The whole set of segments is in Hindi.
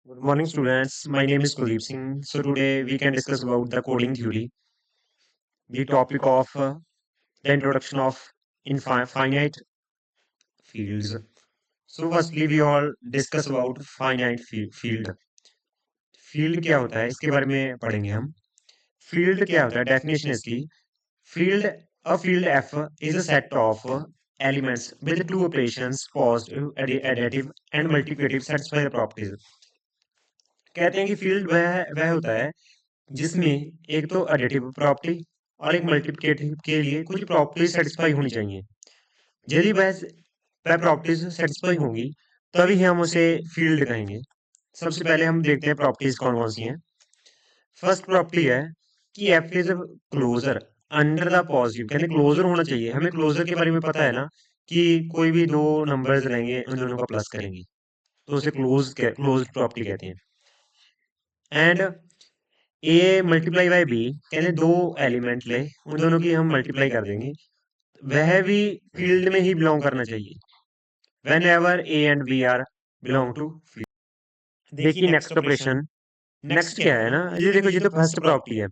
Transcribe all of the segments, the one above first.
Good morning, students. My name is Kuldeep Singh. So today we can discuss about the coding theory, the topic of the introduction of finite fields. So firstly, we all discuss about finite field. Field क्या होता है इसके बारे में पढ़ेंगे हम. Field क्या होता है? Definition इसकी. Field a field F is a set of elements with two operations positive, additive and multiplicative satisfy the properties. कहते हैं कि फील्ड वह होता है जिसमें एक तो एडिटिव प्रॉपर्टी और एक मल्टीप्लिकेटिव के लिए कुछ प्रॉपर्टीज सेटिस्फाई होनी चाहिए. यदि वह प्रॉपर्टीज सेटिस्फाई होंगी तभी हम उसे फील्ड कहेंगे. सबसे पहले हम देखते हैं प्रॉपर्टीज कौन कौन सी हैं. फर्स्ट प्रॉपर्टी है कि F is closure under the positive. कहते क्लोजर होना चाहिए. हमें क्लोजर के बारे में पता है ना कि कोई भी दो नंबर्स लेंगे उन दोनों का प्लस करेंगे तो उसे क्लोज प्रॉपर्टी कहते हैं. And A multiply by B कहते दो एलिमेंट ले उन दोनों की हम मल्टीप्लाई कर देंगे. वह भी फील्ड में ही बिलोंग करना चाहिए. Whenever A and B are belong to field. देखिए नेक्स्ट ऑपरेशन. नेक्स्ट क्या है ना, ये देखो ये तो फर्स्ट प्रॉपर्टी है.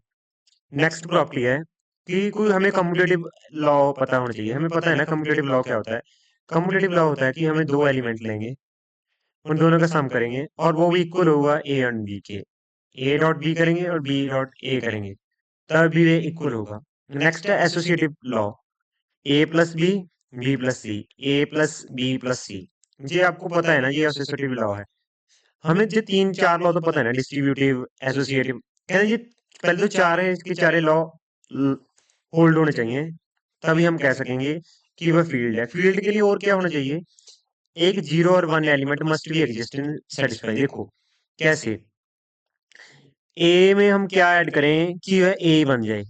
नेक्स्ट प्रॉपर्टी है कि कोई हमें कम्यूटेटिव लॉ पता होना चाहिए. हमें पता है ना कम्यूटेटिव लॉ क्या होता है. कम्यूटेटिव लॉ होता है कि हमें दो एलिमेंट लेंगे उन दोनों का सम करेंगे और वो भी इक्वल होगा ए एंड बी के. ए डॉट बी करेंगे और बी डॉट ए करेंगे तब भी वे इक्वल होगा. नेक्स्ट है एसोसिएटिव लॉ. ए प्लस बी प्लस सी, ए प्लस बी प्लस सी. ये आपको पता है ना, ये एसोसिएटिव लॉ है. हमें ये तीन चार लॉ तो पता है ना, डिस्ट्रीब्यूटिव एसोसिएटिव. कहते ये पहले तो चार है, इसके चारे लॉ होल्ड होने चाहिए तभी हम कह सकेंगे कि वह फील्ड है. फील्ड के लिए और क्या होना चाहिए, एक जीरो और one element must be exist in satisfy. देखो कैसे, ए में हम क्या ऐड करें कि वह ए बन जाए.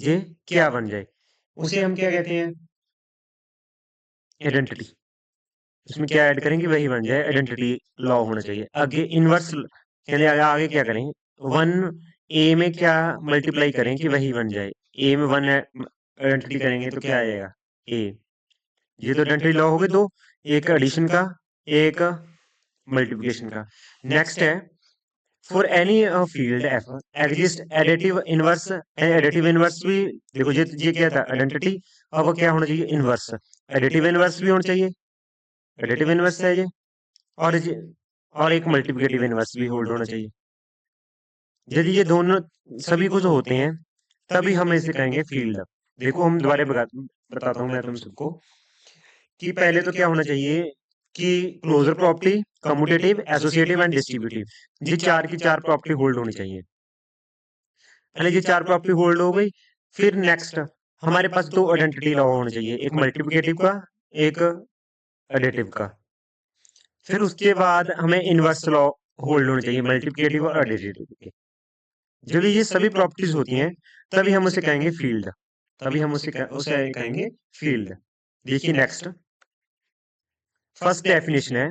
ये क्या बन जाए उसे हम क्या कहते हैं, आइडेंटिटी. इसमें क्या ऐड करेंगे वही बन जाए. आइडेंटिटी लॉ होना चाहिए. आगे इनवर्स यानी आगे क्या करें, वन ए में क्या मल्टीप्लाई करें कि वही बन जाए. ए में वन आइडेंटिटी करेंगे तो क्या आएगा ए. ये तो आइडेंटिटी लॉ हो गए दो, एक एडिशन का एक मल्टीप्लिकेशन का. नेक्स्ट है for any field F exist additive inverse. Additive inverse भी देखो ये क्या था आइडेंटिटी. अब क्या होना चाहिए इनवर्स. एडिटिव इनवर्स भी होना चाहिए. एडिटिव इनवर्स है ये. और और एक मल्टीप्लिकेटिव इनवर्स भी होल्ड होना चाहिए. यदि ये दोनों सभी कुछ होते हैं तभी हम इसे कहेंगे फील्ड. देखो हम दोबारा बताता हूँ मैं तुम सबको कि पहले तो क्या होना चाहिए कि closure property, commutative, associative and distributive. ये चार की चार प्रॉपर्टी होल्ड होनी चाहिए. पहले ये चार प्रॉपर्टी होल्ड हो गई. फिर नेक्स्ट हमारे पास दो आइडेंटिटी लॉ होना चाहिए, एक मल्टीप्लिकेटिव का एक एडिटिव का. फिर उसके बाद हमें इनवर्स लॉ होल्ड होना चाहिए मल्टीप्लिकेटिव और एडिटिव के. जब ये सभी प्रॉपर्टीज होती हैं तभी हम उसे कहेंगे फील्ड. तभी हम उसे कहेंगे फील्ड. देखिए नेक्स्ट फर्स्ट डेफिनेशन है.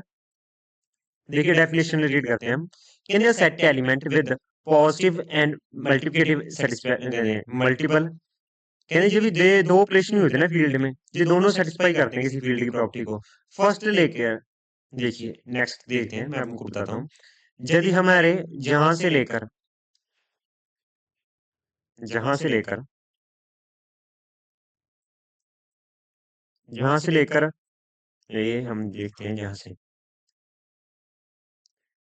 देखिए डेफिनेशन रीड करते हैं हम. Can you set element with positive and multiplicative satisfy multiple. कहने जब ये दो ऑपरेशन हुए थे ना फील्ड में, ये दोनों सेटिस्फाई करते हैं किसी फील्ड की प्रॉपर्टी को. फर्स्ट लेके देखिए नेक्स्ट देखते हैं, मैं आपको बताता हूँ. यदि हमारे जहां से लेकर जहां से लेकर जहां से लेकर ये हम देखते हैं जहां से,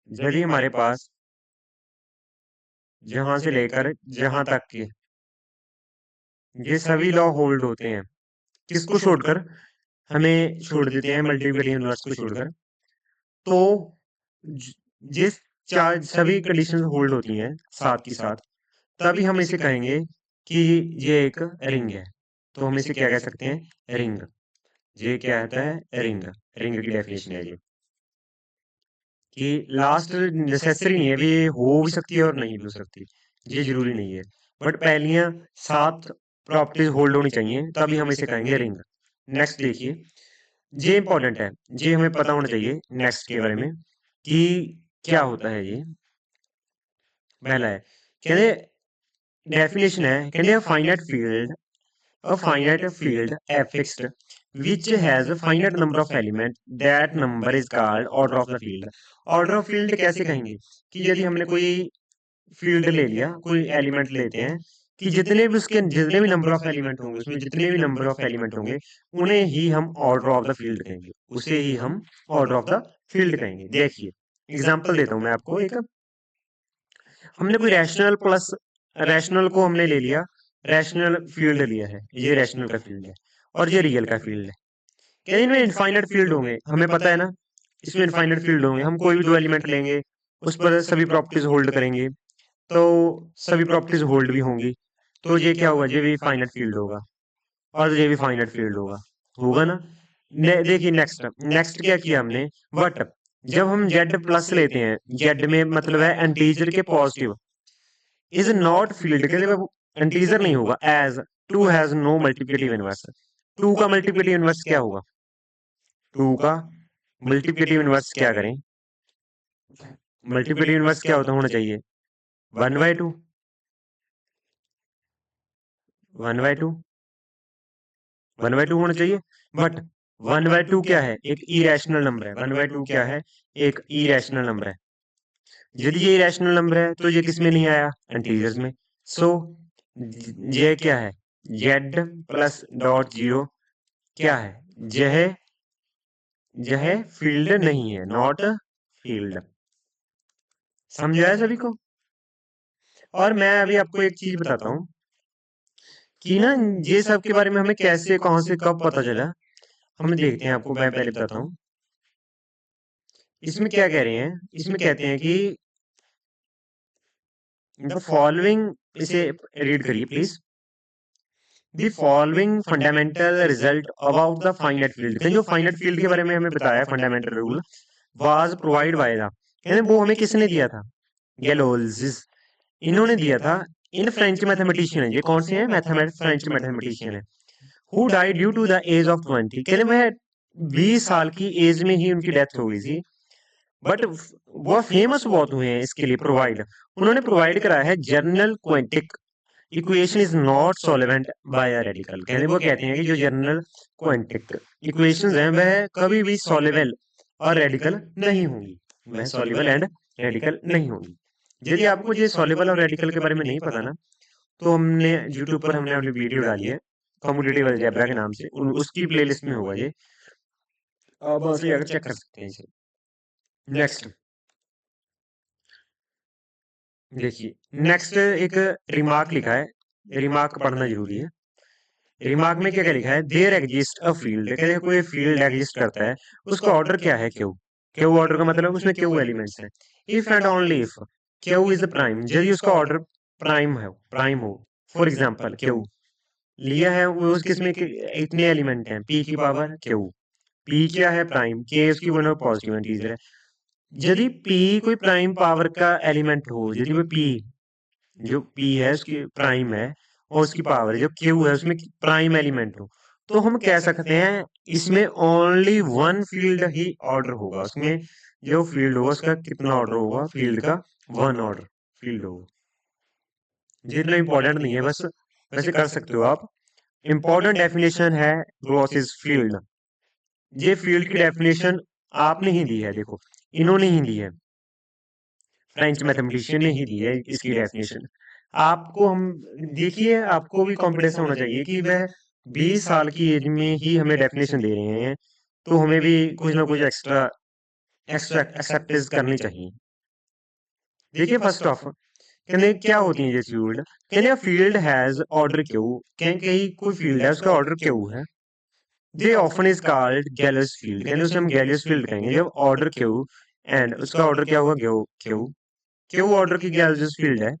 यदि हमारे पास जहां से लेकर जहां तक के ये सभी लॉ होल्ड होते हैं, किसको छोड़कर, हमें छोड़ देते हैं मल्टीपल यूनिवर्स को छोड़कर. तो जिस चार सभी कंडीशन होल्ड होती हैं साथ की साथ तभी हम इसे कहेंगे कि ये एक रिंग है. तो हम इसे क्या कह सकते हैं, रिंग. ये क्या होता है, रिंग. रिंग की डेफिनेशन है ये कि लास्ट नेसेसरी नहीं है, अभी ये हो भी सकती है और नहीं भी हो सकती. ये जरूरी नहीं है. बट पहलियां सात प्रॉपर्टीज होल्ड होनी चाहिए तभी हम इसे कहेंगे रिंग. नेक्स्ट देखिए, ये इंपॉर्टेंट है. ये हमें पता होना चाहिए नेक्स्ट के बारे में कि क्या होता है ये. पहला है कहते डेफिनेशन है, कहते finite field, a finite field f fixed which has a finite number of element, that number is called order of the field. order of field कैसे कहेंगे कि यदि हमने कोई फील्ड ले लिया, कोई एलिमेंट लेते हैं कि जितने भी नंबर ऑफ एलिमेंट होंगे, उसमें जितने भी नंबर ऑफ एलिमेंट होंगे, उन्हें ही हम ऑर्डर ऑफ द फील्ड कहेंगे, उसे ही हम ऑर्डर ऑफ द फील्ड कहेंगे। देखिए एग्जांपल देता हूं मैं आपको एक। हमने कोई रैशनल को हमने ले लिया, रैशनल फील्ड लिया है, ये रैशनल का फील्ड है और ये रियल का फील्ड है। क्या इनमें इनफाइनाइट फील्ड होंगे, हमें पता है ना, इसमें इनफाइनाइट फील्ड होंगे। हम कोई भी दो एलिमेंट लेंगे, उस पर सभी प्रॉपर्टीज होल्ड करेंगे, तो सभी प्रॉपर्टीज होल्ड भी होंगी, तो ये क्या होगा, ये भी फाइनाइट फील्ड होगा और ये भी फाइनाइट फील्ड होगा, होगा ना। देखिए नेक्स्ट नेक्स्ट क्या किया हमने, बट जब हम जेड प्लस लेते हैं, जेड में मतलब है इंटीजर के पॉजिटिव, इज नॉट फील्ड के लिए इंटीजर नहीं होगा, as two has no multiplicative inverse. Two का मल्टीप्लिकेटिव इनवर्स क्या होगा, टू का मल्टीप्लिकेटिव इनवर्स क्या करें, मल्टीप्लिकेटिव इनवर्स क्या होता होना चाहिए, 1/2, 1/2, 1/2 होना चाहिए। बट 1/2 क्या है, एक इरेशनल नंबर है। 1/2 क्या है, एक इरेशनल नंबर है। यदि ये इरेशनल नंबर है तो ये किस में नहीं आया, इंटीजर्स में। सो ये क्या है, जेड प्लस डॉट जीरो क्या है, यह यह फील्ड नहीं है, नॉट फील्ड। समझ आया सभी को। और मैं अभी आपको एक चीज बताता हूँ कि ना, ये सब के बारे में हमें कैसे, कहां से, कब पता चला, हम देखते हैं। आपको मैं पहले बताता हूँ इसमें क्या कह रहे हैं। इसमें कहते हैं कि द फॉलोइंग, इसे रीड करिए please. The following fundamental result about the finite field, जो फाइनाइट फील्ड के बारे में हमें बताया fundamental rule was provide by the, कहते वो हमें किसने दिया था, गैलोल्जिस, इन्होंने दिया था। इन फ्रेंच मैथमेटिशियन है, ये कौन से हैं, फ्रेंच मैथमेटिशियन है, who died due to the age of 20, कहते मैं 20 साल की एज में ही उनकी डेथ हो गई थी। बट वो फेमस बहुत हुए हैं इसके लिए, प्रोवाइड, उन्होंने प्रोवाइड कराया है general quintic equation is not solvable by a radical, कहते वो कहते हैं कि जो जर्नल क्वांटिक इक्वेशंस हैं वह कभी भी सॉल्वेबल और रेडिकल नहीं होंगी, वह सॉल्वेबल एंड रेडिकल नहीं होंगी। यदि आपको ये सॉल्वेबल और रेडिकल के बारे में नहीं पता ना, तो हमने यूट्यूब पर हमने अपनी वीडियो डाली है कम्यूटेटिव अलजेब्रा के नाम से, उसकी प्लेलिस्ट में होगा ये, आप वहां से चेक कर सकते हैं इसे। नेक्स्ट देखिए, नेक्स्ट एक रिमार्क लिखा है, रिमार्क पढ़ना जरूरी है। रिमार्क में क्या क्या लिखा है, देयर एग्जिस्ट अ फील्ड, कहते हैं कोई फील्ड एग्जिस्ट करता है, उसका ऑर्डर क्या है, क्यू। क्यू ऑर्डर का मतलब उसमें क्यू एलिमेंट्स हैं। If and only if Q is prime, यदि उसका ऑर्डर प्राइम हो, फॉर एग्जांपल क्यू लिया है, वो उस किसमें इतने एलिमेंट हैं, पी की पावर क्यू, पी क्या है, प्राइम, के उसकी वन पॉजिटिव इंटीजर है। यदि पी कोई प्राइम पावर का एलिमेंट हो, यदि वो पी, जो पी है उसकी प्राइम है और उसकी पावर जो क्यू है उसमें प्राइम एलिमेंट हो, तो हम कह सकते हैं इसमें ओनली वन फील्ड ही ऑर्डर होगा, उसमें जो फील्ड होगा उसका कितना ऑर्डर होगा, फील्ड का वन ऑर्डर फील्ड होगा। जितना इंपॉर्टेंट नहीं है, बस वैसे कर सकते हो आप। इंपॉर्टेंट डेफिनेशन है ग्लॉसिस फील्ड, ये फील्ड की डेफिनेशन आपने ही दी है, देखो इन्होंने ही दी है, फ्रेंच मैथमेटिशियन ने ही दी है इसकी डेफिनेशन। आपको हम देखिए, आपको भी कॉन्फिडेंस होना चाहिए कि वह 20 साल की एज में ही हमें डेफिनेशन दे रहे हैं, तो हमें भी कुछ ना कुछ एक्स्ट्रा एक्स्ट्रा एक्सेप्टेंस करनी चाहिए। देखिए फर्स्ट ऑफ, कहते क्या होती है ये फील्ड, कहते फील्ड हैज ऑर्डर क्यू, कहीं कोई फील्ड है उसका ऑर्डर क्यू है, they often is called Galois field, कहते उसे हम गैलियस फील्ड कहेंगे जब ऑर्डर क्यू एंड उसका ऑर्डर क्या होगा, क्यू क्यू क्यू ऑर्डर की गैलियस फील्ड है।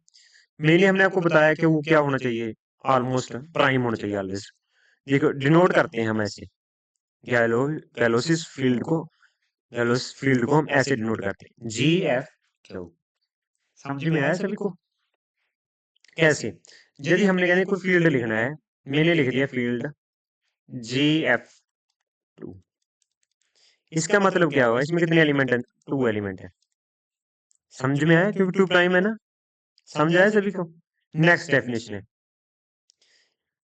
मेनली हमने आपको बताया कि वो क्या होना चाहिए, ऑलमोस्ट प्राइम होना चाहिए ऑलवेज। देखो डिनोट करते हैं हम ऐसे, गैलो गैलोसिस फील्ड को, गैलोस फील्ड को हम ऐसे डिनोट करते हैं, GF। समझ में आया सभी को कैसे। यदि हमने कहने कोई फील्ड लिखना है, मैंने लिख दिया फील्ड GF2, इसका मतलब क्या होगा, इसमें कितने एलिमेंट है, 2 एलिमेंट है। समझ में आया, क्योंकि 2 प्राइम है ना, समझ आया सभी को। नेक्स्ट डेफिनेशन है,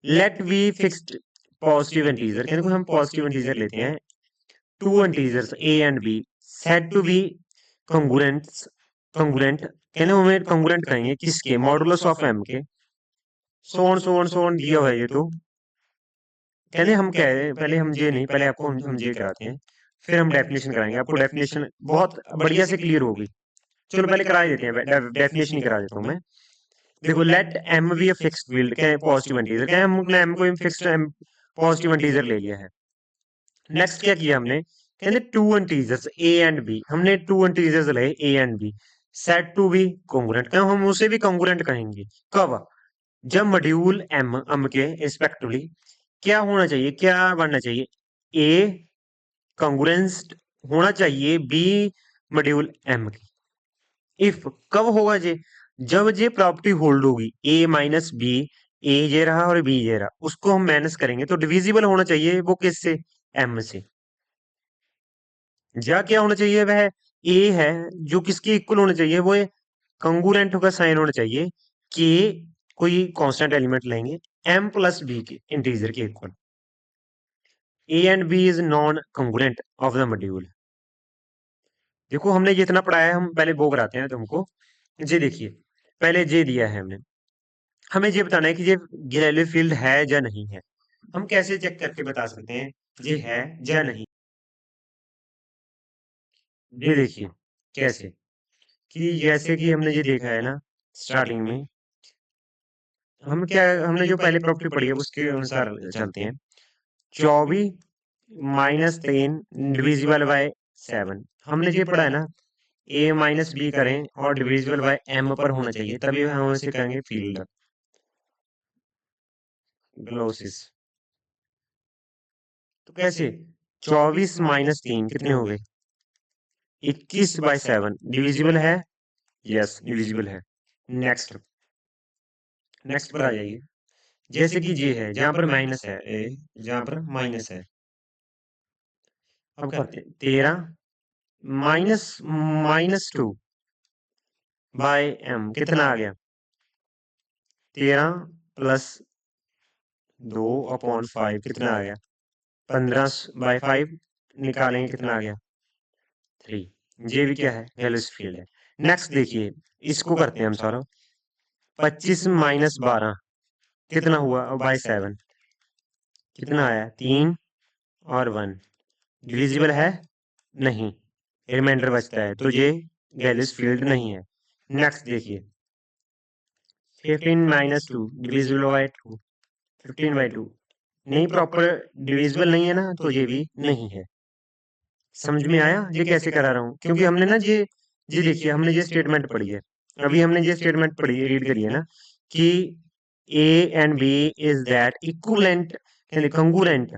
let we fixed positive integer, कहते हम पॉजिटिव इंटीजर लेते हैं, two integers A and b said to be congruents, congruent कहते हमें कंग्रुएंट कहेंगे किसके, मॉडुलस ऑफ एम के, सो ऑन दिया हुआ है ये तो। कहते हम कह रहे हैं, पहले हम ये नहीं, पहले आपको हम ये कराते हैं, फिर हम डेफिनेशन कराएंगे, आपको डेफिनेशन बहुत बढ़िया से क्लियर होगी। चलो पहले करा ही देते हैं, डेफिनेशन ही करा देता हूँ मैं। देखो let M be a fixed field, क्या पॉजिटिव इंटीजर, क्या हमने एम को फिक्स्ड एम पॉजिटिव इंटीजर ले लिया है। नेक्स्ट क्या किया हमने, कहते two integers A and B, हमने टू इंटीजर्स ले A and B, set to be congruent, क्या हम उसे भी कॉन्ग्रुएंट कहेंगे कब, जब मॉड्यूल एम के रिस्पेक्टिवली क्या होना चाहिए, क्या बनना चाहिए, ए कॉन्ग्रुएंस होना चाहिए बी मॉड्यूल एम की। इफ कब होगा जे, जब ये प्रॉपर्टी होल्ड होगी, ए माइनस बी, ए ये रहा और बी ये रहा, उसको हम माइनस करेंगे तो डिविजिबल होना चाहिए वो किससे, एम से। जा क्या होना चाहिए, वह ए है जो किसके इक्वल होना चाहिए, वो कंगुरेंट का साइन होना चाहिए कि कोई कांस्टेंट एलिमेंट लेंगे एम प्लस बी के इंटीजर के equal, a and b is non congruent of the module. देखो हमने जितना पढ़ाया है हम पहले वो कराते हैं तुमको। ये देखिए पहले ये दिया है हमने, हमें ये बताना है कि ये गैलेलियो फील्ड है या नहीं है। हम कैसे चेक करके बता सकते हैं ये है या नहीं, ये देखिए कैसे, कि जैसे कि हमने ये देखा है ना स्टार्टिंग में, हम क्या, हमने जो पहले प्रॉपर्टी पढ़ी है उसके अनुसार चलते हैं। 24 माइनस 3 डिविजिबल बाय 7, हमने ये पढ़ा है ना, ए माइनस बी करें और डिविजिबल बाय एम पर होना चाहिए, तभी हम इसे कहेंगे फील्ड ग्लोसिस। तो कैसे, 24 माइनस 3 कितने हो गए, 21 बाय 7 डिविजिबल है, यस डिविजिबल है। नेक्स्ट, नेक्स्ट पर आ जाइए, जैसे कि ये है जहां पर माइनस है ए, जहां पर माइनस है, अब करते हैं 13 माइनस माइनस 2 बाय एम कितना आ गया, 13 प्लस 2/5 कितना आ गया, 15/5 निकालेंगे कितना आ गया, 3। ये भी क्या है, गैलेलियो फील्ड है। नेक्स्ट देखिए, इसको करते हैं हम सारा, 25 माइनस 12 कितना हुआ बाय 7, कितना आया 3 और 1, डिविजिबल है नहीं, रिमाइंडर बचता है, तो ये गैलेलियो फील्ड नहीं है। नेक्स्ट देखिए 15 माइनस 2 डिविजिबल बाय 2, 15 बाय 2 नहीं, प्रॉपर डिविजिबल नहीं है ना, तो ये भी नहीं है। समझ में आया ये कैसे करा रहा हूँ, क्योंकि हमने ना ये देखिए हमने ये स्टेटमेंट पढ़ी है, अभी हमने ये स्टेटमेंट पढ़ी है, रीड करी है ना, कि a and b is that equivalent, congruent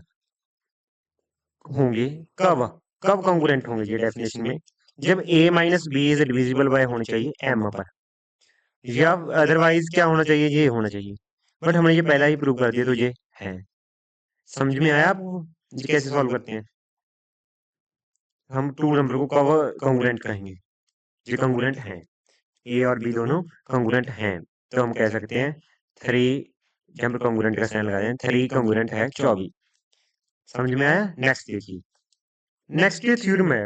होंगे कब, कब कंगुरेंट होंगे ये डेफिनेशन में, जब a minus b is divisible by होना चाहिए एम पर, या अदरवाइज क्या होना चाहिए, ये होना चाहिए, बट हमने ये पहला ही प्रूव कर दिया तो ये है। समझ में आया आपको ये कैसे सॉल्व करते हैं, हम टू नंबर को कब कंगुरेंट कहेंगे, ये कंगुरेंट हैं, ए और बी दोनों कंगुरेंट हैं, तो हम कह सकते हैं 3, जब हम कंगुरेंट का साइन लगा दें 3 कंगुरेंट है 24। समझ में आया। नेक्स्ट देखिए, नेक्स्ट ये थ्योरम है,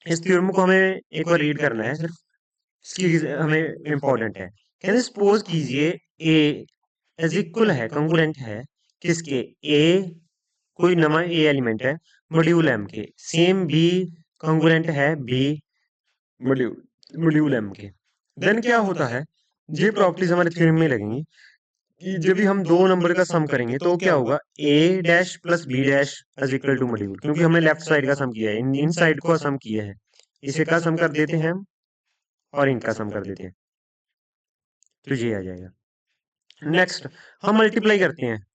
इस थ्योरम को हमें एक बार रीड करना है सिर्फ, इसकी हमें इंपॉर्टेंट है। कहते सपोज कीजिए ए इज इक्वल है, कंगुरेंट है किसके, ए कोई नवा ए एलिमेंट है मॉड्यूल एम के, सेम बी कंगुरेंट है बी मॉड्यूल मॉड्यूल एम के, देन क्या होता है, ये प्रॉपर्टीज हमारे थ्योरम में लगेंगी कि जब भी हम दो नंबर का सम करेंगे तो क्या होगा, a dash plus b dash is equal to module, क्योंकि हमने लेफ्ट साइड का सम किया है, इन साइड को सम किया है, इसे का सम कर देते हैं हम और इनका सम कर देते हैं, तो ये आ जाएगा। नेक्स्ट हम मल्टीप्लाई करते हैं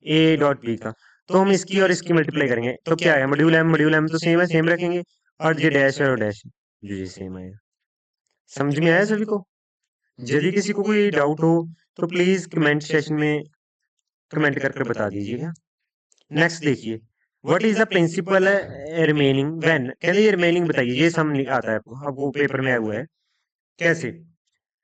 ए डॉट बी का, तो हम इसकी और इसकी मल्टीप्लाई करेंगे तो क्या है, मॉड्यूल एम तो सेम है, सेम रखेंगे, और ये डैश है और डैश जो ये सेम आएगा। समझ में आया सभी को। यदि किसी को कोई डाउट हो तो प्लीज कमेंट सेशन में कमेंट करके बता दीजिएगा। नेक्स्ट देखिए, what is the principle remaining when, कहते ये रिमेनिंग बताइए, ये सम आता है आपको पेपर में आया हुआ है, कैसे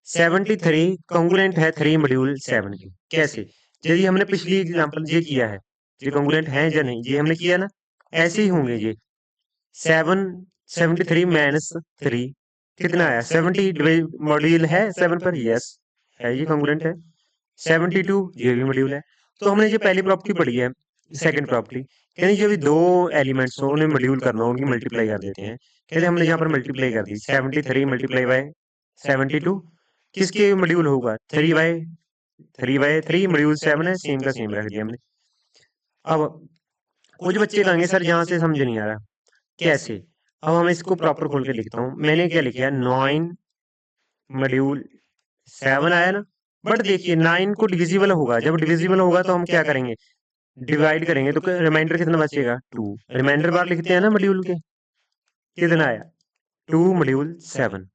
73 कॉन्ग्रुएंट है 3 मॉड्यूल 7 की, कैसे, यदि हमने पिछली एग्जांपल ये किया है ये कॉन्ग्रुएंट है या नहीं, ये हमने किया ना, ऐसे ही होंगे ये। 73 माइनस 3 कितना आया, 70 मॉड्यूल है 7 पर, यस है, ये कॉन्ग्रुएंट है। 72 ये भी मॉड्यूल है। तो हमने जो पहली प्रॉपर्टी पढ़ी है, सेकंड प्रॉपर्टी, कहते जो भी दो एलिमेंट्स हो उन्हें मॉड्यूल करना हो, उनकी मल्टीप्लाई कर देते हैं। कहते हमने यहाँ पर मल्टीप्लाई कर दी, 73 मल्टीप्लाई बाय 72, किसके मॉड्यूल होगा, 3 बाय 3 मॉड्यूल 7 है, सेम का सेम रख दिया हमने। अब कुछ बच्चे कहेंगे सर यहाँ से समझ नहीं आ रहा, कैसे। अब हम इसको प्रॉपर खोल के लिखता हूँ, मैंने क्या लिखा है, 9 मॉड्यूल 7 आया ना। बट देखिए 9 को डिविजिबल होगा, जब डिविजिबल होगा तो हम क्या करेंगे, डिवाइड करेंगे, तो रिमाइंडर कितना बचेगा, 2। रिमाइंडर बार लिखते हैं ना मॉड्यूल के, कितना आया, 2 मॉड्यूल 7।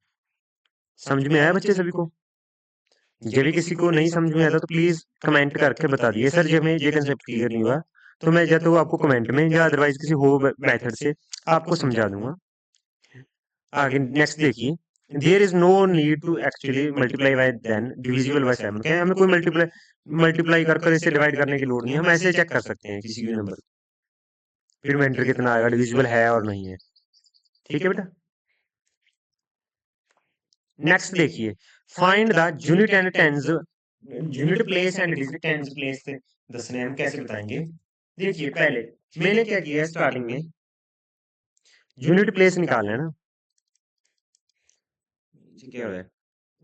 समझ में आया बच्चे सभी को। जब भी किसी को नहीं समझ में आता तो प्लीज कमेंट करके बता दिए, सर जब मैं ये कंसेप्ट क्लियर नहीं हुआ तो मैं या तो आपको कमेंट में या अदरवाइज किसी हो मेथड से आपको समझा दूंगा। आगे नेक्स्ट देखिए, there is no need to actually multiply by then divisible by 7, क्या हमें कोई मल्टीप्लाई कर इसे डिवाइड करने की लोड़ नहीं है, हम ऐसे चेक कर सकते हैं किसी भी नंबर, फिर रिमाइंडर कितना आएगा, डिविजिबल है और नहीं है। ठीक है बेटा। नेक्स्ट देखिए, find the unit and tens, unit place and digit tens place दसने हम कैसे बताएंगे। देखिए पहले मैंने क्या किया है, स्टार्टिंग में यूनिट प्लेस निकालना है ना, क्या हो रहा है,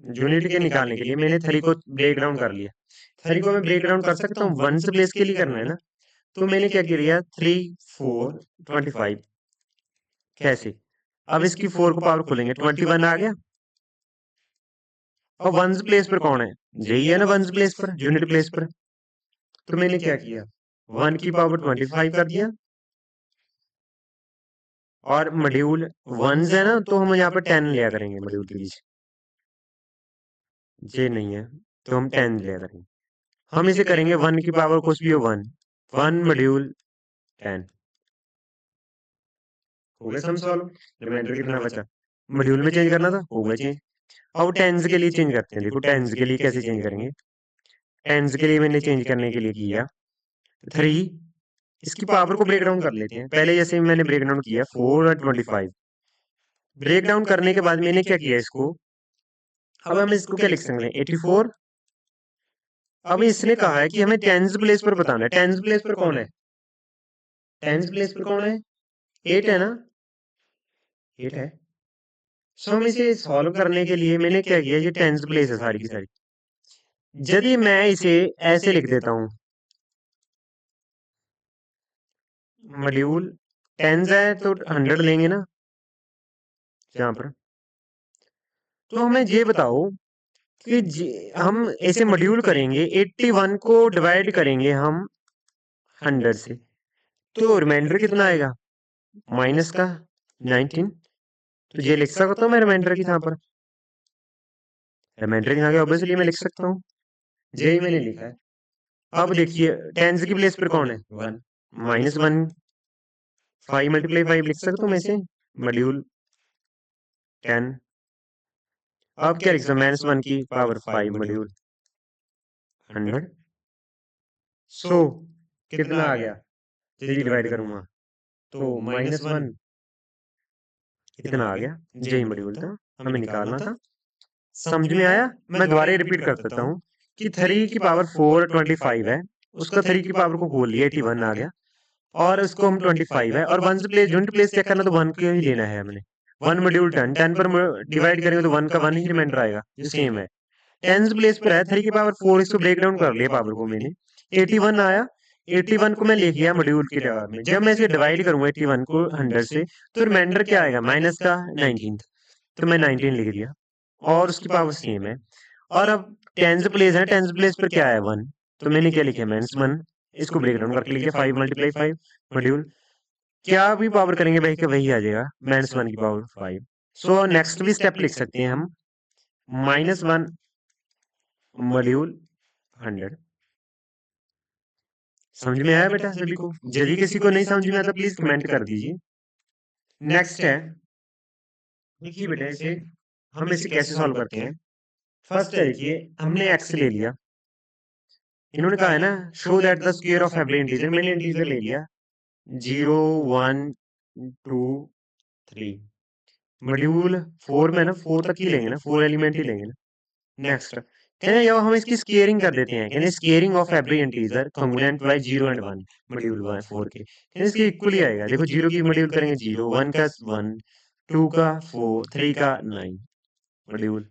यूनिट के निकालने के लिए मैंने 3 को ब्रेक डाउन कर लिया। 3 को मैं ब्रेक डाउन कर सकता हूँ, 1 से प्लेस के लिए करना है ना, तो मैंने क्या किया, 3 4 25, कैसे, अब इसकी 4 को पावर खोलेंगे, 21 आ गया। और 1 प्लेस पर कौन है, यही है ना, 1 प्लेस पर, यूनिट प्लेस पर। तो मैंने क्या किया, 1 की पावर 25 कर दिया, और मॉड्यूल 1 है ना, तो हम यहाँ पर 10 लिया करेंगे मॉड्यूल के बीच, ये नहीं है तो हम 10 लिया करेंगे। हम इसे करेंगे 1 की पावर कुछ भी हो 1, 1 मॉड्यूल 10 हो गया, सम सॉल्व। रिमाइंडर कितना बचा, मॉड्यूल में चेंज करना था, हो गया चेंज। अब टेंस के लिए चेंज करते हैं, देखो टेंस के लिए कैसे चेंज करेंगे। टेंस के लिए मैंने चेंज करने के लिए किया 3, इसकी पावर को ब्रेक डाउन कर लेते हैं, पहले जैसे मैंने ब्रेक डाउन किया 4 और 25, ब्रेक डाउन करने के बाद मैंने क्या किया इसको, अब हम इसको क्या लिख सकते हैं, 84। अब इसने कहा है कि हमें टेंस प्लेस पर बताना है, टेंस प्लेस पर कौन है, टेंस प्लेस पर कौन है, 8 है ना, 8 है। सो हम इसे सॉल्व करने के लिए मैंने क्या किया, ये टेंस प्लेस है सारी की सारी। यदि मैं इसे ऐसे लिख देता हूं, मॉड्यूल 10 है तो 100 लेंगे ना यहाँ पर। तो हमें ये बताओ कि हम ऐसे मॉड्यूल करेंगे, 81 को डिवाइड करेंगे हम 100 से, तो रिमाइंडर कितना आएगा, माइनस का 19। तो ये लिख सकता हूँ मैं रिमाइंडर की यहाँ पर, रिमाइंडर की आगे ऑब्वियसली मैं लिख सकता हूँ, यही मैंने लिखा है। अब देखिए टेंस की प्लेस पर कौन है, 1, -1, 5 × 5 लिख सकता हूँ मैं इसे, मॉड्यूल 10। अब क्या लिख सकता हूँ, -1 की पावर 5 मॉड्यूल 100। सो कितना आ गया, यदि डिवाइड करूंगा तो -1 कितना आ गया, यही मॉड्यूल था, हमें निकालना था। समझ में आया। मैं दोबारा रिपीट कर देता हूँ कि 3 की पावर 4 25 है, उसका 3 की पावर को खोल लिया, 81 आ गया, और उसको हम 25 है, और 1 से प्लेस यूनिट प्लेस चेक करना तो 1 को ही लेना है हमने। 1 मॉड्यूल 10, 10 पर डिवाइड करेंगे तो 1 का 1 ही रिमाइंडर आएगा, जो सेम है। 10 प्लेस पर है, 3 की पावर 4, इसको ब्रेक डाउन कर लिया पावर को मैंने, 81 आया, 81 को मैं लिख लिया मॉड्यूल के जवाब में। जब मैं इसे डिवाइड करूंगा 81 को 100 से, तो रिमाइंडर क्या आएगा, माइनस का 19, तो मैं 19 लिख दिया, और उसकी पावर सेम है। और अब 10 प्लेस है, 10 प्लेस पर क्या है 1, तो मैंने क्या लिखा, -1, इसको ब्रेक डाउन करके लिखिए, 5 × 5 मॉड्यूल, क्या भी पावर करेंगे भाई का वही आ जाएगा, -1 की पावर 5। सो नेक्स्ट भी स्टेप लिख सकते हैं हम, -1 मॉड्यूल 100। समझ में आया बेटा सभी को। यदि किसी को नहीं समझ में आता प्लीज कमेंट कर दीजिए। नेक्स्ट है, देखिए बेटा इसे हम इसे कैसे सॉल्व करते हैं। फर्स्ट है, देखिए हमने एक्स ले लिया, इन्होंने कहा है ना show that the square of every integer, मैंने इंटीजर ले लिया 0 1 2 3, मॉड्यूल 4 में ना 4 तक ही लेंगे ना, 4 एलिमेंट ही लेंगे ना। नेक्स्ट कहते जब हम इसकी स्केयरिंग कर देते हैं, कहते squaring of every integer congruent by 0 and 1 module 4 के, कहते इसके इक्वल ही आएगा। देखो 0 की मॉड्यूल करेंगे 0, 1 का 1, 2 का 4, 3 का 9 मॉड्यूल।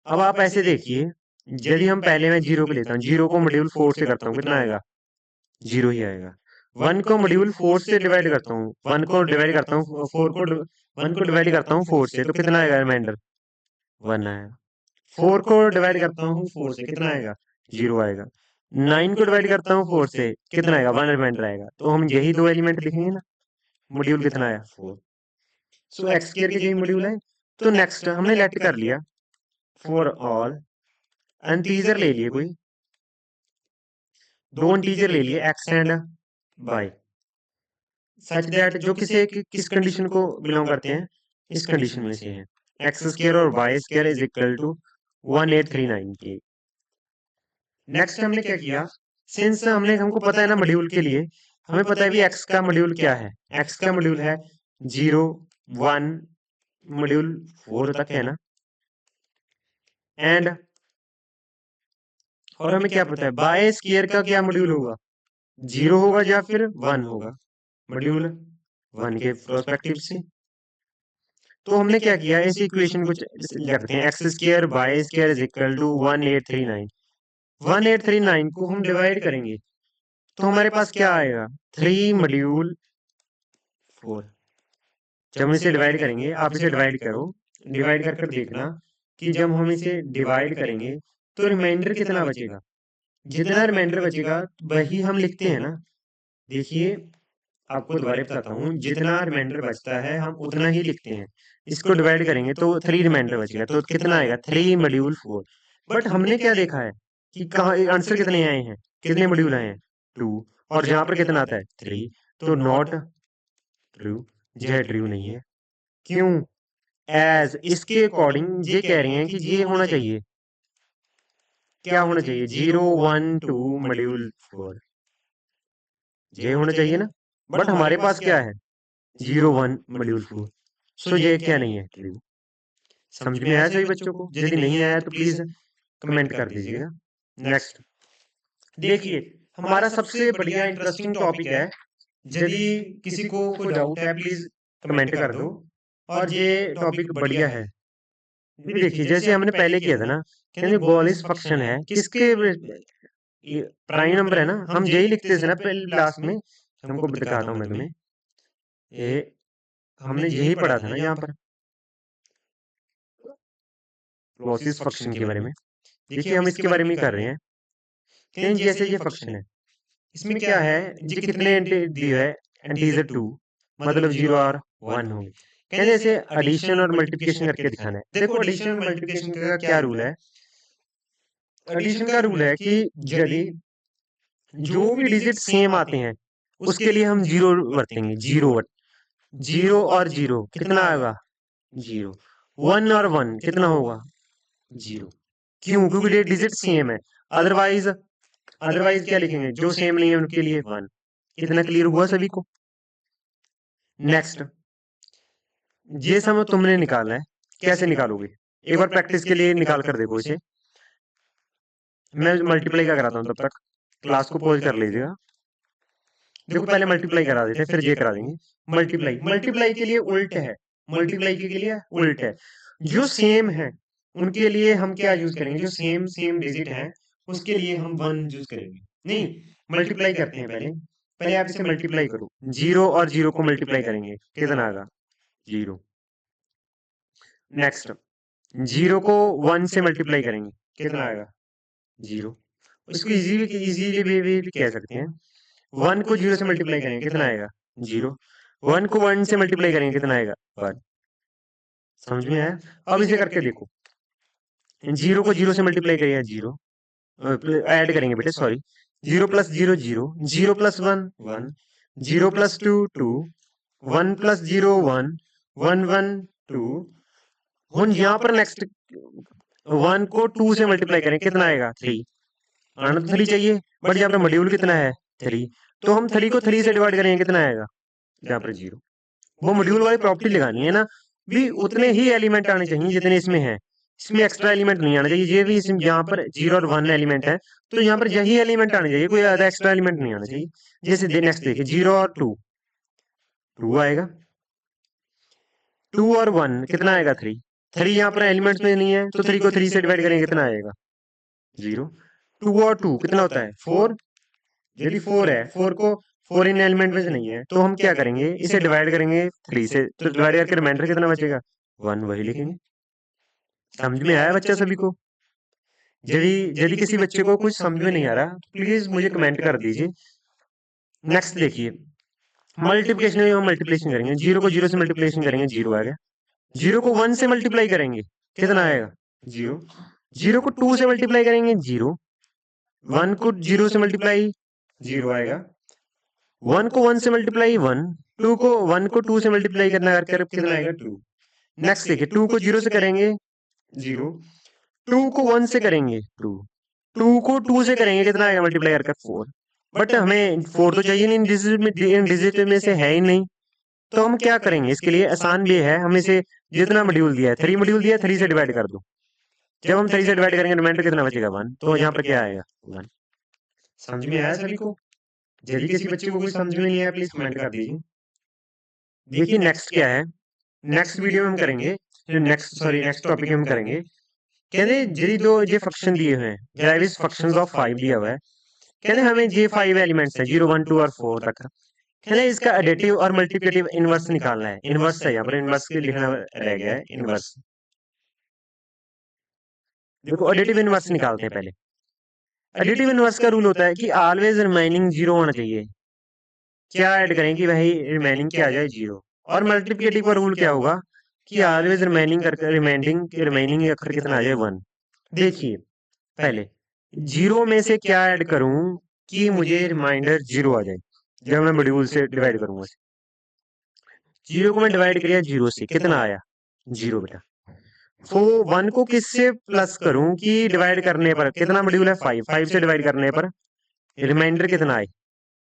अब आप ऐसे देखिए, यदि हम पहले मैं 0 को लेता हूँ, 0 को मॉड्यूल 4 से करता हूँ, कितना आएगा 0 ही आएगा। 1 को मॉड्यूल 4 से डिवाइड करता हूँ, 1 को डिवाइड करता हूँ 4 को 1 को डिवाइड करता हूँ 4 से, तो कितना आएगा रिमाइंडर 1 आएगा। 4 को डिवाइड करता हूँ 4 से, कितना आएगा 0 आएगा। 9 को डिवाइड करता हूँ 4 से, कितना आएगा 1 रिमाइंडर आएगा। तो हम यही दो एलिमेंट लिखेंगे ना, मॉड्यूल कितना आया 4। सो एक्स स्क्वायर के यही मॉड्यूल है। तो नेक्स्ट हमने लेट कर लिया फॉर ऑल इंटीजर ले लिए, कोई दो इंटीजर ले लिए X and Y, such that जो किस कंडीशन को बिलोंग करते हैं, इस कंडीशन में से है एक्स स्क्वायर और Y square is equal to 1839 के। नेक्स्ट हमने क्या किया, सिंस हमको पता है ना मॉड्यूल के लिए, हमें पता है भी एक्स का मॉड्यूल क्या है। एक्स का मॉड्यूल है 0 1 मॉड्यूल 4 तक है ना। एंड और हमें क्या पता है बाय स्क्वायर का क्या मॉड्यूल होगा, 0 होगा या फिर 1 होगा, मॉड्यूल 1 के प्रोस्पेक्टिव से। तो हमने क्या किया, इस इक्वेशन को लिखते हैं X square by square is equal to 1839। 1839 को हम डिवाइड करेंगे तो हमारे पास क्या आएगा 3 मॉड्यूल 4। जब हम इसे डिवाइड करेंगे, आप इसे डिवाइड करो, डिवाइड कर कर देखना कि जब हम इसे डिवाइड करेंगे तो रिमाइंडर कितना बचेगा। जितना रिमाइंडर बचेगा वही हम लिखते हैं ना। देखिए आपको दोबारा बताता हूँ, जितना रिमाइंडर बचता है हम उतना ही लिखते हैं। इसको डिवाइड करेंगे तो 3 रिमाइंडर बचेगा, तो कितना आएगा 3 मॉड्यूल 4। बट हमने क्या देखा है कि कहाँ आंसर कितने आए हैं, कितने मॉड्यूल आए हैं 2, और जहां पर कितना आता है 3, तो नॉट ट्रू, यह ट्रू नहीं है। क्यों, एज इसके अकॉर्डिंग ये कह रहे हैं कि ये होना चाहिए, क्या होना चाहिए 0 1 2 मॉड्यूल 4, ये होना चाहिए ना। बट हमारे पास क्या है 0 1 मॉड्यूल 4, सो ये क्या नहीं है ट्रू। समझ में आया सभी बच्चों को, यदि नहीं आया तो प्लीज कमेंट कर दीजिएगा। नेक्स्ट देखिए हमारा सबसे बढ़िया इंटरेस्टिंग टॉपिक है, यदि किसी को कोई डाउट है प्लीज कमेंट कर दो, और ये टॉपिक बढ़िया है। भी देखिए जैसे हमने पहले किया था ना, कहते गोलिस फंक्शन है किसके प्राइम नंबर है ना, हम यही लिखते थे ना पहले क्लास में। हमको दिखाता हूँ मैं तुम्हें, ये हमने यही पढ़ा था ना यहाँ पर क्लोसिस फंक्शन के बारे में। देखिए हम इसके बारे में कर रहे हैं, कहते जैसे ये फंक्शन है, इसमें क्या है जी कितने दिए है इंटीजर 2, मतलब 0 और 1 होंगे। कहते जैसे एडिशन और मल्टीप्लिकेशन करके दिखाना है। देखो एडिशन और मल्टीप्लिकेशन का क्या रूल है, एडिशन का रूल है कि यदि जो भी डिजिट सेम आते हैं उसके लिए हम 0 बरतेंगे, 0 और 0 कितना आएगा 0, 1 और 1 कितना होगा 0। क्यों, क्योंकि ये डिजिट सेम है। अदरवाइज अदरवाइज क्या लिखेंगे, जो सेम नहीं है उनके लिए 1। कितना क्लियर हुआ सभी को। नेक्स्ट ये सब तुमने निकालना है, कैसे निकालोगे एक बार प्रैक्टिस के लिए निकाल कर देखो इसे। मैं मल्टीप्लाई का कराता हूँ, तब तक क्लास को पॉज कर लीजिएगा। देखो पहले मल्टीप्लाई करा देते हैं फिर ये करा देंगे। मल्टीप्लाई मल्टीप्लाई के लिए उल्ट है, मल्टीप्लाई के लिए उल्ट है। जो सेम है उनके लिए हम क्या यूज करेंगे, जो सेम सेम डिजिट है उसके लिए हम 1 यूज करेंगे। नहीं, मल्टीप्लाई करते हैं पहले, पहले आप इसे मल्टीप्लाई करो, 0 और 0 को मल्टीप्लाई करेंगे कितना आएगा 0। नेक्स्ट 0 को 1 से मल्टीप्लाई करेंगे कितना आएगा 0। इसको इजीली भी कह सकते हैं, 1 को 0 से मल्टीप्लाई करेंगे कितना आएगा 0, 1 को 1 से मल्टीप्लाई करेंगे कितना आएगा 1। समझ में आया। अब इसे करके देखो, 0 को 0 से मल्टीप्लाई करिए 0, ऐड करेंगे बेटे sorry, 0 plus 0 0, 0 plus 1 1, 0 plus 2 2, 1 plus 0 1, 1 1 2। हम यहाँ पर नेक्स्ट 1 को 2 से मल्टीप्लाई करें कितना आएगा 3, आना तो 3 चाहिए, बट यहाँ पर मॉड्यूल कितना है 3, तो हम 3 को 3 से डिवाइड करेंगे, कितना आएगा यहाँ पर 0। वो मॉड्यूल वाली प्रॉपर्टी लगानी है ना, भी उतने ही एलिमेंट आने चाहिए जितने इसमें है, इसमें एक्स्ट्रा एलिमेंट नहीं आना चाहिए। ये भी इसमें यहाँ पर 0 और 1 एलिमेंट है, तो यहाँ पर यही एलिमेंट आने चाहिए, कोई ज्यादा एक्स्ट्रा एलिमेंट नहीं आना चाहिए। जैसे नेक्स्ट देखिए 0 और 2 आएगा, 2 और 1 कितना आएगा 3 यहाँ पर एलिमेंट्स में नहीं है, तो 3 को 3 से डिवाइड करेंगे, कितना आएगा 0। 2 और 2 कितना होता है 4, यदि 4 है, 4 को 4 इन एलिमेंट में से नहीं है, तो हम क्या करेंगे, इसे डिवाइड करेंगे 3 से, तो डिवाइड करके रिमाइंडर कितना बचेगा 1, वही लिखेंगे। समझ में आया बच्चा सभी को? यदि यदि किसी बच्चे को कुछ समझ में नहीं आ रहा तो प्लीज मुझे कमेंट कर दीजिए। नेक्स्ट देखिए, मल्टीप्लिकेशन में हम मल्टीप्लिकेशन करेंगे, 0 को 0 से मल्टीप्लिकेशन करेंगे, 0 आएगा। 0 को 1 से मल्टीप्लाई करेंगे, कितना आएगा 0। 0 को 2 से मल्टीप्लाई करेंगे 0, 1 को 0 से मल्टीप्लाई 0 आएगा, 1 को 1 से मल्टीप्लाई 1, 2 को 1 को 2 से मल्टीप्लाई करना करके कितना आएगा 2। नेक्स्ट देखिए, 2 को 0 से करेंगे 0, 2 को 1 से करेंगे 2, 2 को 2 से करेंगे, कितना आएगा मल्टीप्लाई करके 4। बट हमें 4 तो चाहिए नहीं, डिजिट में से है ही नहीं, तो हम क्या करेंगे, इसके लिए आसान भी है, हम इसे जितना मॉड्यूल दिया है 3 मॉड्यूल दिया है, 3 से डिवाइड कर दो। जब हम 3 से डिवाइड करेंगे रिमाइंडर कितना बचेगा 1, तो यहाँ पर क्या आएगा 1। समझ में आया सभी को? यदि किसी बच्चे को कोई समझ में नहीं आया प्लीज कमेंट कर दीजिए। देखिए नेक्स्ट क्या है, नेक्स्ट वीडियो में हम करेंगे, नेक्स्ट टॉपिक हम करेंगे, कहते यदि दो ये फंक्शन दिए हुए हैं, डेरिवेटिव फंक्शंस ऑफ 5 दिया हुआ है, कहते हमें ये 5 एलिमेंट्स है 0 1 2 और 4 तक, कहते इसका एडिटिव और मल्टीप्लिकेटिव इनवर्स निकालना है। इनवर्स है यहाँ पर, इनवर्स के लिखना रह गया है, इनवर्स। देखो एडिटिव इनवर्स निकालते हैं पहले। एडिटिव इनवर्स का रूल होता है कि ऑलवेज रिमेनिंग 0 होना चाहिए। क्या ऐड करें कि भाई रिमेनिंग क्या आ जाए 0, और मल्टीप्लिकेटिव का रूल क्या होगा कि ऑलवेज रिमेनिंग करके रिमेनिंग अक्षर कितना आ जाए 1। देखिए पहले 0 में से क्या ऐड करूं कि मुझे रिमाइंडर 0 आ जाए, जब मैं मॉड्यूल से डिवाइड करूंगा। 0 को मैं डिवाइड किया 0 से, कितना आया 0 बेटा। तो 1 को किससे प्लस करूं कि डिवाइड करने पर कितना मॉड्यूल है 5, 5 से डिवाइड करने पर रिमाइंडर कितना आए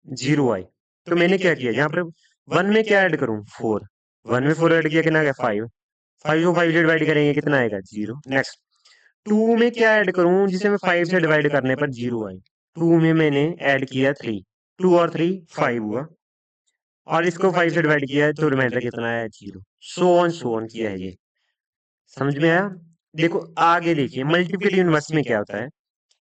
0 आए। तो मैंने क्या किया, यहाँ पर 1 में क्या ऐड करूं 4, 1 में 4 ऐड किया, कितना आ गया 5, 5 को 5 से डिवाइड करेंगे, कितना आएगा 0। नेक्स्ट 2 में क्या ऐड करूं जिसे मैं 5 से डिवाइड करने पर 0 आए, 2 में मैंने ऐड किया 3, 2 और 3 5 हुआ, और इसको 5 से डिवाइड किया तो रिमाइंडर कितना आया 0। सो ऑन किया है ये। समझ में आया? देखो आगे देखिए, मल्टीप्लिकेटिव इनवर्स में क्या होता है,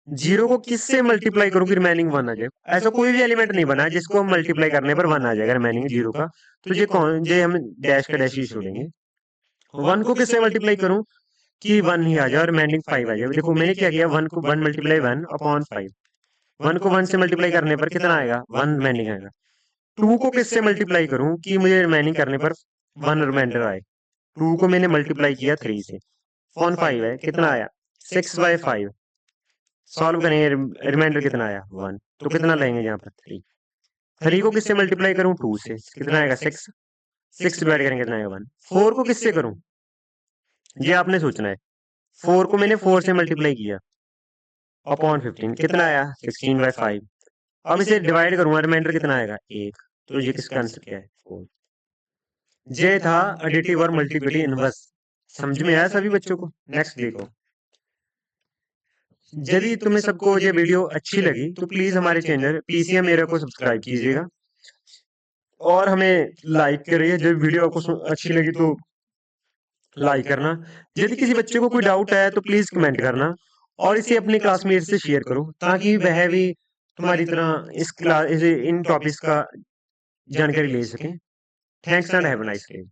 0 को किससे मल्टीप्लाई करो कि रिमेनिंग 1 आ जाए। ऐसा कोई भी एलिमेंट नहीं बना जिसको हम मल्टीप्लाई करने पर 1 आ जाएगा रिमेनिंग 0 का, तो ये हम डैश का डैश ही छोड़ेंगे। 1 को किससे मल्टीप्लाई करूं कि 1 ही आ जाए और रिमेनिंग 5 आ जाए। देखो मैंने क्या किया, 1 को 1 मल्टीप्लाई 1 अपॉन 5, 1 को 1 से मल्टीप्लाई करने पर कितना आएगा 1 रिमेनिंग आएगा। 2 को किससे मल्टीप्लाई करूं कि मुझे रिमेनिंग करने पर 1 रिमाइंडर आए, 2 को मैंने मल्टीप्लाई किया 3 से, अपॉन 5 है, कितना आया 6/5। सॉल्व करेंगे, रिमाइंडर कितना आया 1, तो कितना लेंगे यहाँ पर 3। 3 को किससे मल्टीप्लाई करूं 2 से, कितना आएगा 6, 6 डिवाइड करेंगे कितना आएगा 1। 4 को किससे करूं, ये आपने सोचना है। 4 को मैंने 4 से मल्टीप्लाई किया अपॉन 15, कितना आया 16/5। अब इसे डिवाइड करूंगा, रिमाइंडर कितना आएगा 1, तो ये किसका आंसर क्या है 4। ये था एडिटिव और मल्टीप्लिकेटिव इनवर्स। समझ में आया सभी बच्चों को? नेक्स्ट देखो, यदि तुम्हें सबको ये वीडियो अच्छी लगी तो प्लीज हमारे चैनल पीसीएम एरा को सब्सक्राइब कीजिएगा और हमें लाइक करिए। जब वीडियो आपको अच्छी लगी तो लाइक करना। यदि किसी बच्चे को कोई डाउट है तो प्लीज कमेंट करना, और इसे अपने क्लासमेट से शेयर करो ताकि वह भी तुम्हारी तरह इस क्लास इन टॉपिक्स का जानकारी ले सकें। Thanks and have a nice day.